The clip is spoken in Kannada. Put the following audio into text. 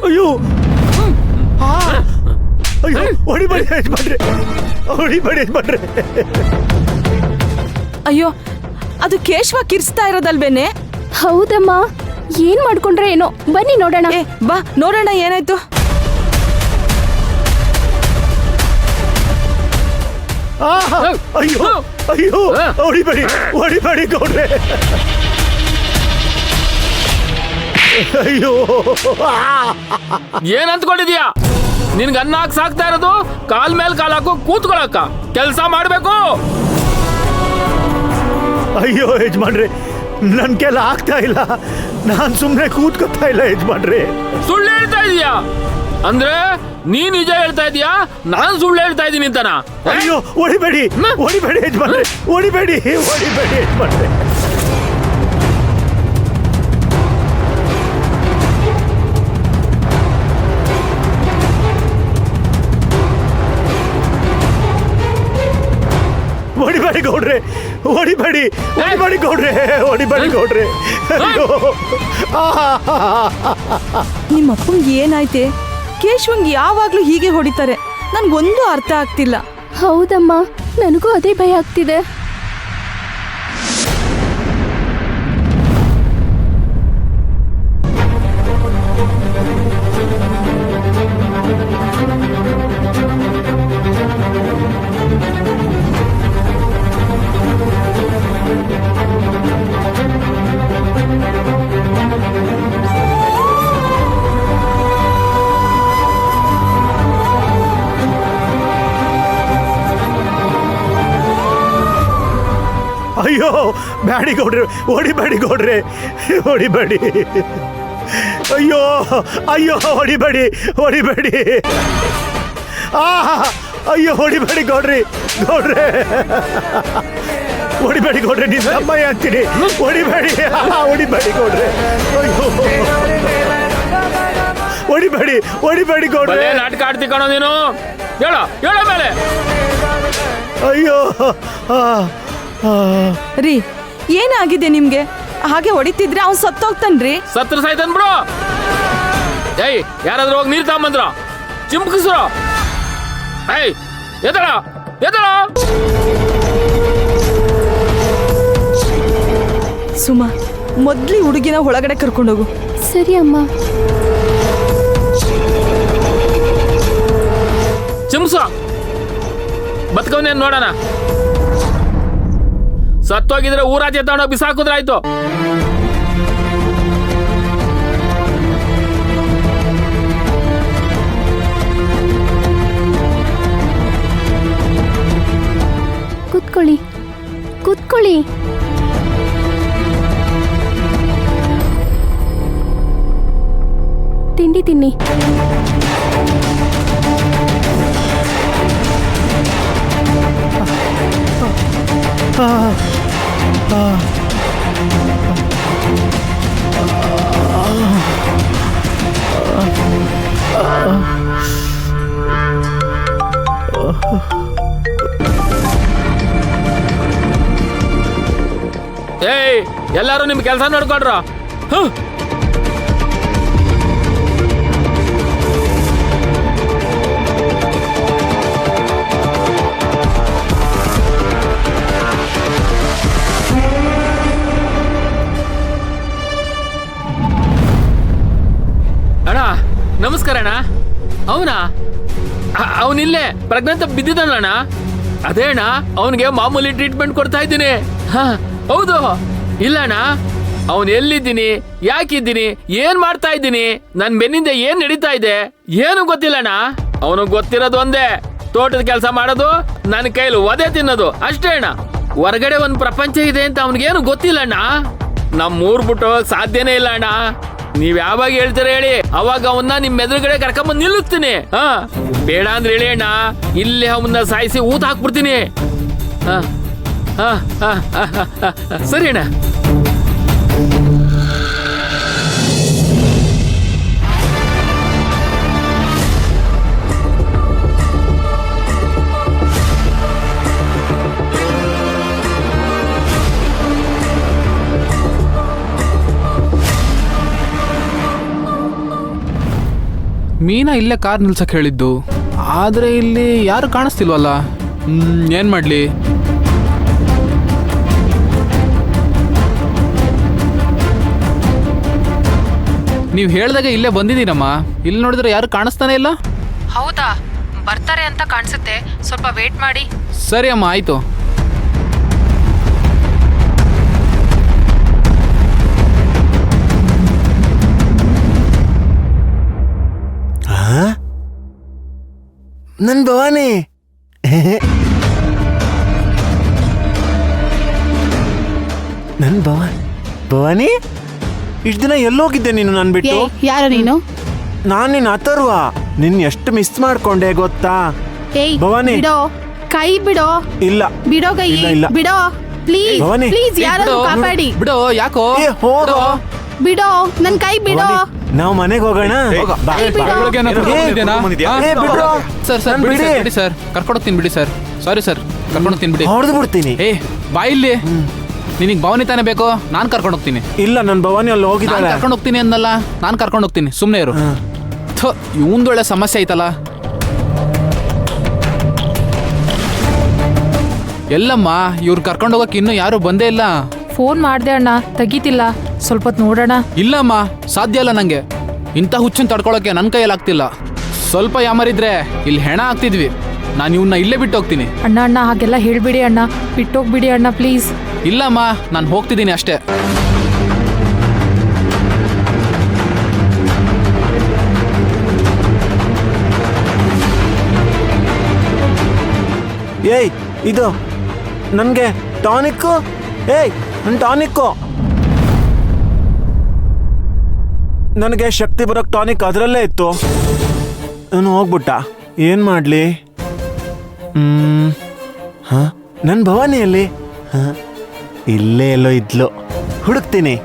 ಅಯ್ಯೋ ಅಯ್ಯೋ ಹೊಡಿಬೇಡಿ ಯಜಮಾನ್ರೆ, ಹೊಡಿಬೇಡಿ ಯಜಮಾನ್ರೆ. ಅಯ್ಯೋ ಅದು ಕೇಶವ ಕಿರ್ಸ್ತಾ ಇರೋದಲ್ವೇನೆ? ಹೌದಮ್ಮ, ಏನ್ ಮಾಡ್ಕೊಂಡ್ರೆ ಏನೋ, ಬನ್ನಿ ನೋಡೋಣ. ಬಾ ನೋಡೋಣ ಏನಾಯ್ತು. ಅಯ್ಯೋ ಅಯ್ಯೋ ಹೊಡಿಬೇಡಿ, ಹೊಡಿಬೇಡಿ ಗೌಡ್ರೆ. ಅಯ್ಯೋ ಏನ್ ಅಂದ್ಕೊಂಡಿದ್ಯಾ? ನಿನ್ಗೆ ಅನ್ನ ಹಾಕಿ ಸಾಕ್ತಾ ಇರೋದು ಕಾಲ್ ಮೇಲ್ ಕಾಲ್ ಹಾಕು ಕೂತ್ಕೊಳಕ್ಕ, ಕೆಲ್ಸ ಮಾಡ್ಬೇಕು. ಅಯ್ಯೋ ಯಜಮಾನ್ರೆ, ನನ್ ಕೆಲ ಆಗ್ತಾ ಇಲ್ಲ, ನಾನ್ ಸುಮ್ನೆ ಕೂತ್ಕೊತಾ ಇಲ್ಲ ಯಜಮಾನ್ರೆ. ಸುಳ್ಳು ಹೇಳ್ತಾ ಇದೀಯಾ ಅಂದ್ರೆ ನೀನ್ ನಿಜ ಹೇಳ್ತಾ ಇದೀಯಾ, ನಾನ್ ಸುಳ್ಳು ಹೇಳ್ತಾ ಇದೀನಿ ಅಂತನಾ? ಅಯ್ಯೋ ಹೊಡಿಬೇಡಿ, ಹೊಡಿಬೇಡಿ ಯಜಮಾನ್ರೆ, ಹೊಡಿಬೇಡಿ, ಹೊಡಿಬೇಡಿ ಯಜಮಾನ್ರೆ. ಹೊಡಿಬೇಡಿ ಗೌಡ್ರೆ, ಹೊಡಿಬೇಡಿ, ಹೊಡಿಬೇಡಿ ಗೌಡ್ರೆ, ಹೊಡಿಬೇಡಿ ಗೌಡ್ರೆ. ಅಯ್ಯೋ ನಿಮ್ಮಪ್ಪಂಗೆ ಏನಾಯ್ತೆ? ಕೇಶವಂಗ್ ಯಾವಾಗ್ಲೂ ಹೀಗೆ ಹೊಡಿತಾರೆ, ನನ್ಗೊಂದು ಅರ್ಥ ಆಗ್ತಿಲ್ಲ. ಹೌದಮ್ಮ, ನನಗೂ ಅದೇ ಭಯ ಆಗ್ತಿದೆ. ಅಯ್ಯೋ ಬ್ಯಾಡಿ ಗೌಡ್ರೆ, ಹೊಡಿಬೇಡಿ ಗೌಡ್ರೆ, ಹೊಡಿಬೇಡಿ. ಅಯ್ಯೋ ಅಯ್ಯೋ ಹೊಡಿಬೇಡಿ, ಹೊಡಿಬೇಡಿ. ಅಯ್ಯೋ ಹೊಡಿಬೇಡಿ ಗೌಡ್ರಿ, ಗೌಡ್ರೆ ಹೊಡಿಬೇಡಿ ಗೌಡ್ರೆ, ನೀನ್ ಅಮ್ಮಯ್ಯ ಅಂತೀನಿ, ಹೊಡಿಬೇಡಿ, ಹೊಡಿಬೇಡಿ ಗೌಡ್ರೆ. ಅಯ್ಯೋ ಹೊಡಿಬೇಡಿ, ಹೊಡಿಬೇಡಿ ಗೌಡ್ರೆ. ನಾಟಕ ಆಡ್ತಿ ಕಣೋ ನೀನು, ಹೇಳೋ ಹೇಳೋ ಮೇಲೆ. ಅಯ್ಯೋ ರೀ ಏನಾಗಿದೆ ನಿಮ್ಗೆ? ಹಾಗೆ ಹೊಡಿತಿದ್ರೆ ಅವ್ನು ಸತ್ತೋಗ್ತಾನ್ರಿ. ಸತ್ರ ಸಾಯ್ತಾನ್ ಬಿಡು. ಏಯ್ ಯಾರಾದ್ರೂ ಹೋಗಿ ನೀರ್ ತಗೊಂಬಂದ್ರ ಚಿಮ್ಕಿಸ್ರು. ಏಯ್ ಎದಳ ಎದಳ. ಸುಮಾ, ಮೊದ್ಲಿ ಹುಡುಗಿನ ಒಳಗಡೆ ಕರ್ಕೊಂಡೋಗು. ಸರಿ ಅಮ್ಮ. ಚಿಮ್ಸು ಬತ್ಕವನೇನ್ ನೋಡೋಣ. ಸತ್ತೋಗಿದ್ರೆ ಊರಾಚೆ ತಗೊಂಡೋಗಿ ಬಿಸಾಕುದ್ರಾಯ್ತು. ಕೂತ್ಕೊಳ್ಳಿ, ಕೂತ್ಕೊಳ್ಳಿ. ತಿಂಡಿ ತಿನ್ನಿ. ಏಯ್ ಎಲ್ಲಾರು ನಿಮ್ ಕೆಲಸ ನೋಡ್ಕೊಳ್ರ. ಅಣ್ಣ ನಮಸ್ಕಾರ ಅಣ್ಣ. ಅವನಾ? ಅವನಿಲ್ಲೇ ಪ್ರೆಗ್ನೆಂಟ್ ಬಿದ್ದಿದ್ದಾನಣ್ಣ. ಅದೇ ಅಣ್ಣ, ಅವನಿಗೆ ಮಾಮೂಲಿ ಟ್ರೀಟ್ಮೆಂಟ್ ಕೊಡ್ತಾ ಇದ್ದೀನಿ. ಹಾ ಹೌದು. ಇಲ್ಲ ಅಣ್ಣ, ಅವನ್ ಎಲ್ಲಿದ್ದೀನಿ, ಯಾಕಿದ್ದೀನಿ, ಏನ್ ಮಾಡ್ತಾ ಇದ್ದೀನಿ, ನನ್ ಬೆನ್ನಿಂದ ಏನ್ ನಡೀತಾ ಇದೆ ಏನು ಗೊತ್ತಿಲ್ಲ ಅಣ್ಣ. ಅವನಿಗೆ ಗೊತ್ತಿರೋದು ಒಂದೇ, ತೋಟದ ಕೆಲಸ ಮಾಡೋದು, ನನ್ನ ಕೈಲಿ ಒದೆ ತಿನ್ನೋದು ಅಷ್ಟೇ ಅಣ್ಣ. ಹೊರಗಡೆ ಒಂದ್ ಪ್ರಪಂಚ ಇದೆ ಅಂತ ಅವನಿಗೇನು ಗೊತ್ತಿಲ್ಲ ಅಣ್ಣ. ನಮ್ಮೂರ್ ಬಿಟ್ಟು ಸಾಧ್ಯನೇ ಇಲ್ಲ ಅಣ್ಣ. ನೀವ್ ಯಾವಾಗ ಹೇಳ್ತೀರ ಹೇಳಿ, ಅವಾಗ ಅವನ್ನ ನಿಮ್ ಎದುರುಗಡೆ ಕರ್ಕೊಂಬಂದ್ ನಿಲ್ಲಿಸ್ತೀನಿ. ಹಾ ಬೇಡ ಅಂದ್ರೆ ಹೇಳಿ ಅಣ್ಣ, ಇಲ್ಲೇ ಅವನ್ನ ಸಾಯಿಸಿ ಊತ ಹಾಕ್ಬಿಡ್ತೀನಿ. ಹಾ ಹಾ ಹಾ ಸರಿ ಅಣ್ಣ. ಮೀನಾ ಇಲ್ಲೇ ಕಾರ್ ನಿಲ್ಸಕ್ಕೆ ಹೇಳಿದ್ದು, ಆದರೆ ಇಲ್ಲಿ ಯಾರು ಕಾಣಿಸ್ತಿಲ್ವಲ್ಲ. ಏನು ಮಾಡಲಿ? ನೀವು ಹೇಳ್ದಾಗೆ ಇಲ್ಲೇ ಬಂದಿದ್ದೀನಮ್ಮ. ಇಲ್ಲಿ ನೋಡಿದ್ರೆ ಯಾರು ಕಾಣಿಸ್ತಾನೆ ಇಲ್ಲ. ಹೌದಾ, ಬರ್ತಾರೆ ಅಂತ ಕಾಣಿಸುತ್ತೆ, ಸ್ವಲ್ಪ ವೇಟ್ ಮಾಡಿ. ಸರಿ ಅಮ್ಮ, ಆಯಿತು. ನನ್ ಭವಾನಿ, ನನ್ ಭವಾನಿ, ಇಷ್ಟು ದಿನ ಎಲ್ಲೋಗಿದ್ದೆ ನೀನು ನನ್ ಬಿಟ್ಟು? ಯಾರ ನೀನು? ನಾನ್ ನಿನ್ ಅಥರ್ವ. ನಿನ್ ಎಷ್ಟು ಮಿಸ್ ಮಾಡ್ಕೊಂಡೆ ಗೊತ್ತಾ? ಭವಾನಿ, ಬಿಡೋ, ಕೈ ಬಿಡೋ. ಇಲ್ಲ ಬಿಡೋ ಕೈ, ಇಲ್ಲ, ಇಲ್ಲ. ಬಿಡೋ ಪ್ಲೀಸ್, ಭವಾನಿ. ಪ್ಲೀಸ್ ಯಾರಾದ್ರೂ ಕಾಪಾಡಿ. ಬಿಡೋ, ಯಾಕೋ? ಏ, ಹೋಗೋ. ಬಿಡೋ, ನನ್ ಕೈ ಬಿಡೋ. ನಾವ್ ಮನೆಗೆ ಹೋಗೋಣ. ಬಾ. ಒಳಗೆ ಏನಾದ್ರು ಏ, ಬಂದಿದ್ದೇನಾ? ಏ, ಬಿಡ್ರೋ. ಸರ್ ನನ್ ಬಿಡಿ ಬಿಡಿ. ಸರ್, ಬಿಡಿ ಸರ್, ಕರ್ಕೊಂಡೋಗ್ತೀನಿ ಬಿಡಿ ಸರ್. ಸಾರಿ ಸರ್, ಕರ್ಕೊಂಡೋಗ್ತೀನಿ ಬಿಡಿ. ಹೊಡೆದು ಬಿಡ್ತೀನಿ. ಏ ಬಾ ಇಲ್ಲಿ. ನಿನಗೆ ಭವಾನಿ ತಾನೇ ಬೇಕು? ನಾನು ಕರ್ಕೊಂಡೋಗ್ತೀನಿ. ಇಲ್ಲ, ನನ್ ಭವಾನಿ ಅಲ್ಲಿ ನಾನು ಹೋಗಿದ್ದಾಳೆ. ಕರ್ಕೊಂಡೋಗ್ತೀನಿ ಅಂದಲ್ಲ, ನಾನು ಕರ್ಕೊಂಡೋಗ್ತೀನಿ, ಸುಮ್ಮನೆ ಇರು. ಥು, ಇವಂದೊಳ್ಳೆ ಸಮಸ್ಯೆ ಐತಲ್ಲ. ಎಲ್ಲಮ್ಮ, ಇವ್ರು ಕರ್ಕೊಂಡೋಗಕ್ಕೆ ಇನ್ನೂ ಯಾರು ಬಂದೇ ಇಲ್ಲ. ಫೋನ್ ಮಾಡ್ದೆ ಅಣ್ಣ, ತೆಗಿತಿಲ್ಲ, ಸ್ವಲ್ಪ ಹೊತ್ತು ನೋಡೋಣ. ಇಲ್ಲಮ್ಮ, ಸಾಧ್ಯ ಇಲ್ಲ ನಂಗೆ. ಇಂಥ ಹುಚ್ಚನ್ ತಡ್ಕೊಳಕ್ಕೆ ನನ್ನ ಕೈಯಲ್ಲಿ ಆಗ್ತಿಲ್ಲ. ಸ್ವಲ್ಪ ಯಾಮರಿದ್ರೆ ಇಲ್ಲಿ ಹೆಣ ಆಗ್ತಿದ್ವಿ. ನಾನು ಇವನ್ನ ಇಲ್ಲೇ ಬಿಟ್ಟು ಹೋಗ್ತೀನಿ. ಅಣ್ಣ ಅಣ್ಣ ಹಾಗೆಲ್ಲ ಹೇಳ್ಬಿಡಿ ಅಣ್ಣ, ಬಿಟ್ಟೋಗ್ಬಿಡಿ ಅಣ್ಣ ಪ್ಲೀಸ್. ಇಲ್ಲಮ್ಮ, ನಾನು ಹೋಗ್ತಿದ್ದೀನಿ ಅಷ್ಟೇ. ಏಯ್, ಇದು ನನ್ಗೆ ಟಾನಿಕ್ಕು. ಏಯ್, ನನ್ ಟಾನಿಕ್ಕು. ನನಗೆ ಶಕ್ತಿ ಬರೋಕ್ ಟಾನಿಕ್ ಅದರಲ್ಲೇ ಇತ್ತು. ನಾನು ಹೋಗ್ಬಿಟ್ಟ. ಏನ್ ಮಾಡ್ಲಿ? ಹ, ನನ್ ಭವಾನಿಯಲ್ಲಿ ಇಲ್ಲೇ ಎಲ್ಲೋ ಇದ್ಲು. ಹುಡುಕ್ತೀನಿ.